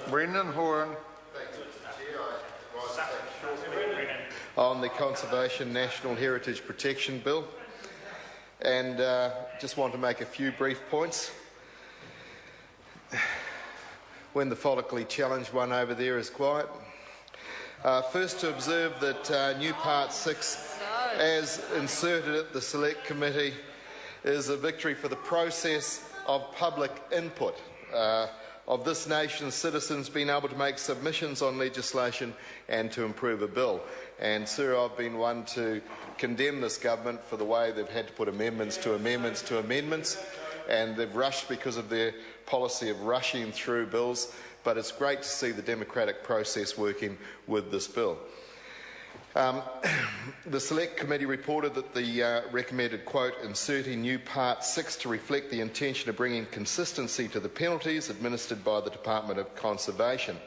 Brendan Horan. On the Conservation National Heritage Protection Bill, and just want to make a few brief points. When the follically challenged one over there is quiet. First, to observe that new Part 6, as inserted at the Select Committee, is a victory for the process of public input of this nation's citizens being able to make submissions on legislation and to improve a bill. And, sir, I've been one to condemn this government for the way they've had to put amendments to amendments to amendments, and they've rushed because of their policy of rushing through bills, but it's great to see the democratic process working with this bill. The Select Committee reported that the recommended, quote, inserting new Part 6 to reflect the intention of bringing consistency to the penalties administered by the Department of Conservation.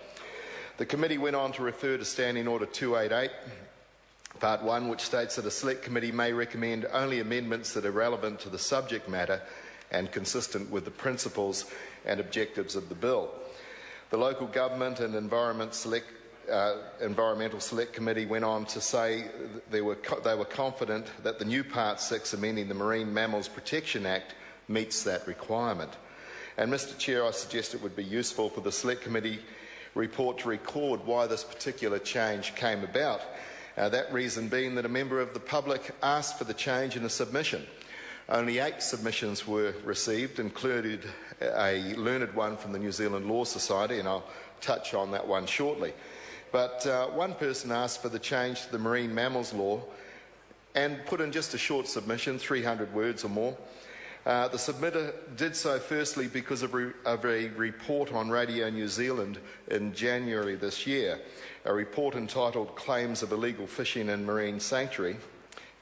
The committee went on to refer to Standing Order 288, Part 1, which states that a Select Committee may recommend only amendments that are relevant to the subject matter and consistent with the principles and objectives of the bill. The Local Government and Environmental Select Committee went on to say they were confident that the new Part 6 amending the Marine Mammals Protection Act meets that requirement. And, Mr Chair, I suggest it would be useful for the Select Committee report to record why this particular change came about. That reason being that a member of the public asked for the change in a submission. Only 8 submissions were received, included a learned one from the New Zealand Law Society, and I'll touch on that one shortly. But one person asked for the change to the marine mammals law and put in just a short submission, 300 words or more. The submitter did so firstly because of a report on Radio New Zealand in January this year, a report entitled Claims of Illegal Fishing in Marine Sanctuary,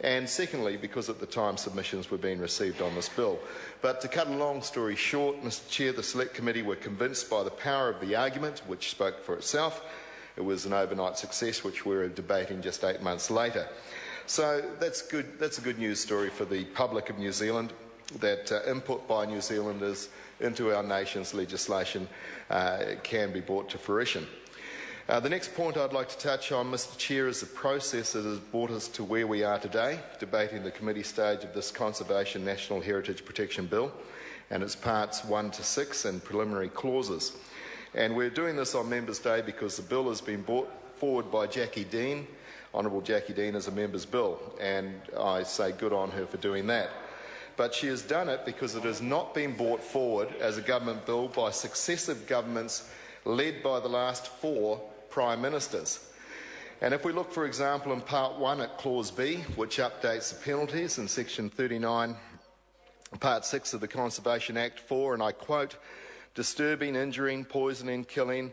and secondly because at the time submissions were being received on this bill. But to cut a long story short, Mr Chair, the Select Committee were convinced by the power of the argument, which spoke for itself. It was an overnight success, which we're debating just 8 months later. So that's good. That's a good news story for the public of New Zealand, that input by New Zealanders into our nation's legislation can be brought to fruition. The next point I'd like to touch on, Mr Chair, is the process that has brought us to where we are today, debating the committee stage of this Conservation National Heritage Protection Bill and its parts 1 to 6 and preliminary clauses. And we're doing this on Members' Day because the bill has been brought forward by Jackie Dean. Honourable Jackie Dean is a member's bill, and I say good on her for doing that. But she has done it because it has not been brought forward as a government bill by successive governments led by the last 4 Prime Ministers. And if we look, for example, in Part 1 at Clause B, which updates the penalties in Section 39, Part 6 of the Conservation Act for, and I quote, disturbing, injuring, poisoning, killing,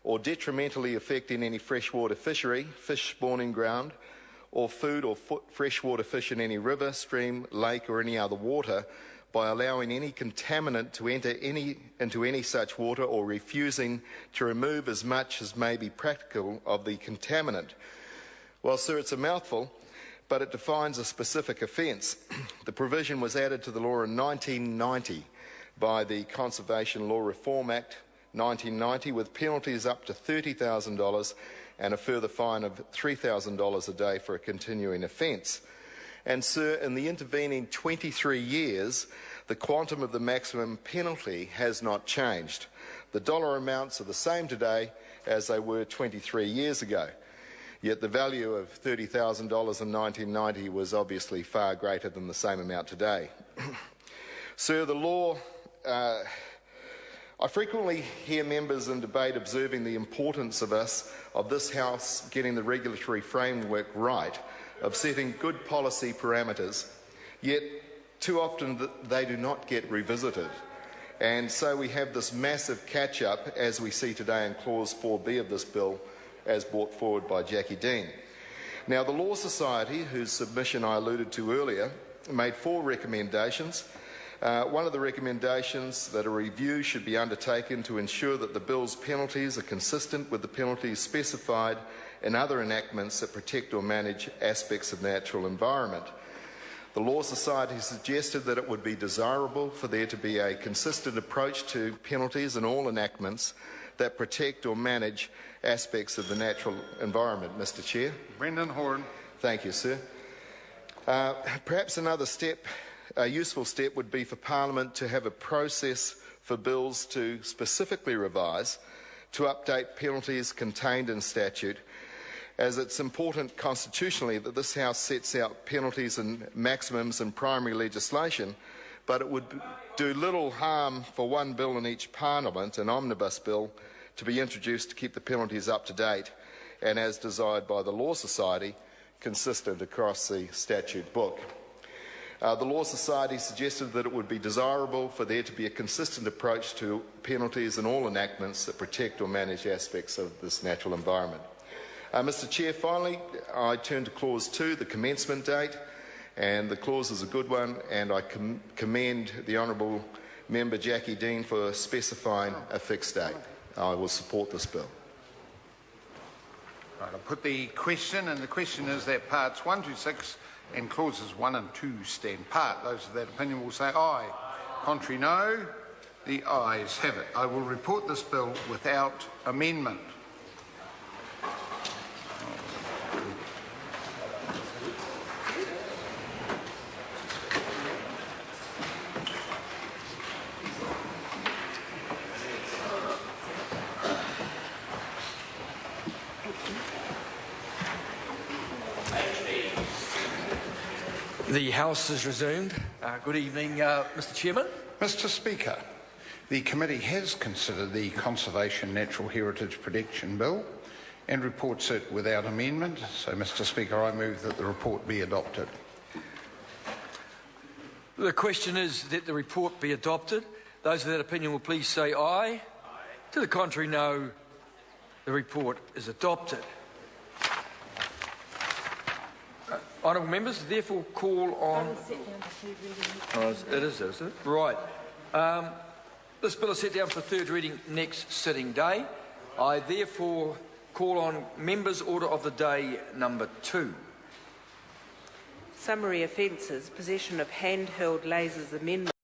or detrimentally affecting any freshwater fishery, fish spawning ground, or food or freshwater fish in any river, stream, lake, or any other water, by allowing any contaminant to enter into any such water or refusing to remove as much as may be practical of the contaminant. Well, sir, it's a mouthful, but it defines a specific offence. The provision was added to the law in 1990 by the Conservation Law Reform Act 1990, with penalties up to $30,000 and a further fine of $3,000 a day for a continuing offence. And, sir, in the intervening 23 years, the quantum of the maximum penalty has not changed. The dollar amounts are the same today as they were 23 years ago. Yet the value of $30,000 in 1990 was obviously far greater than the same amount today. Sir, the law... I frequently hear members in debate observing the importance of this House getting the regulatory framework right, of setting good policy parameters, yet too often they do not get revisited. And so we have this massive catch-up, as we see today in Clause 4B of this bill, as brought forward by Jackie Dean. Now, the Law Society, whose submission I alluded to earlier, made 4 recommendations. One of the recommendations that a review should be undertaken to ensure that the bill's penalties are consistent with the penalties specified in other enactments that protect or manage aspects of natural environment. The Law Society suggested that it would be desirable for there to be a consistent approach to penalties in all enactments that protect or manage aspects of the natural environment. Mr. Chair. Brendan Horan. Thank you, sir. Perhaps another step, a useful step, would be for Parliament to have a process for bills to specifically revise, to update penalties contained in statute, as it's important constitutionally that this House sets out penalties and maximums in primary legislation, but it would do little harm for one bill in each Parliament, an omnibus bill, to be introduced to keep the penalties up to date and, as desired by the Law Society, consistent across the statute book. The Law Society suggested that it would be desirable for there to be a consistent approach to penalties in all enactments that protect or manage aspects of this natural environment. Mr. Chair, finally, I turn to Clause 2, the commencement date, and the clause is a good one, and I commend the Honourable Member Jackie Dean for specifying a fixed date. I will support this bill. Right, I'll put the question, and the question is that parts 1 to 6 and clauses 1 and 2 stand part. Those of that opinion will say aye. Contrary, no. The ayes have it. I will report this bill without amendment. The House is resumed. Good evening, Mr. Chairman. Mr. Speaker, the committee has considered the Conservation Natural Heritage Protection Bill and reports it without amendment. So, Mr. Speaker, I move that the report be adopted. The question is that the report be adopted. Those of that opinion will please say aye. Aye. To the contrary, no. The report is adopted. Honourable members, therefore call on... it is it? Right. This bill is set down for third reading next sitting day. I therefore call on members' order of the day number 2. Summary offences, possession of handheld lasers amendment.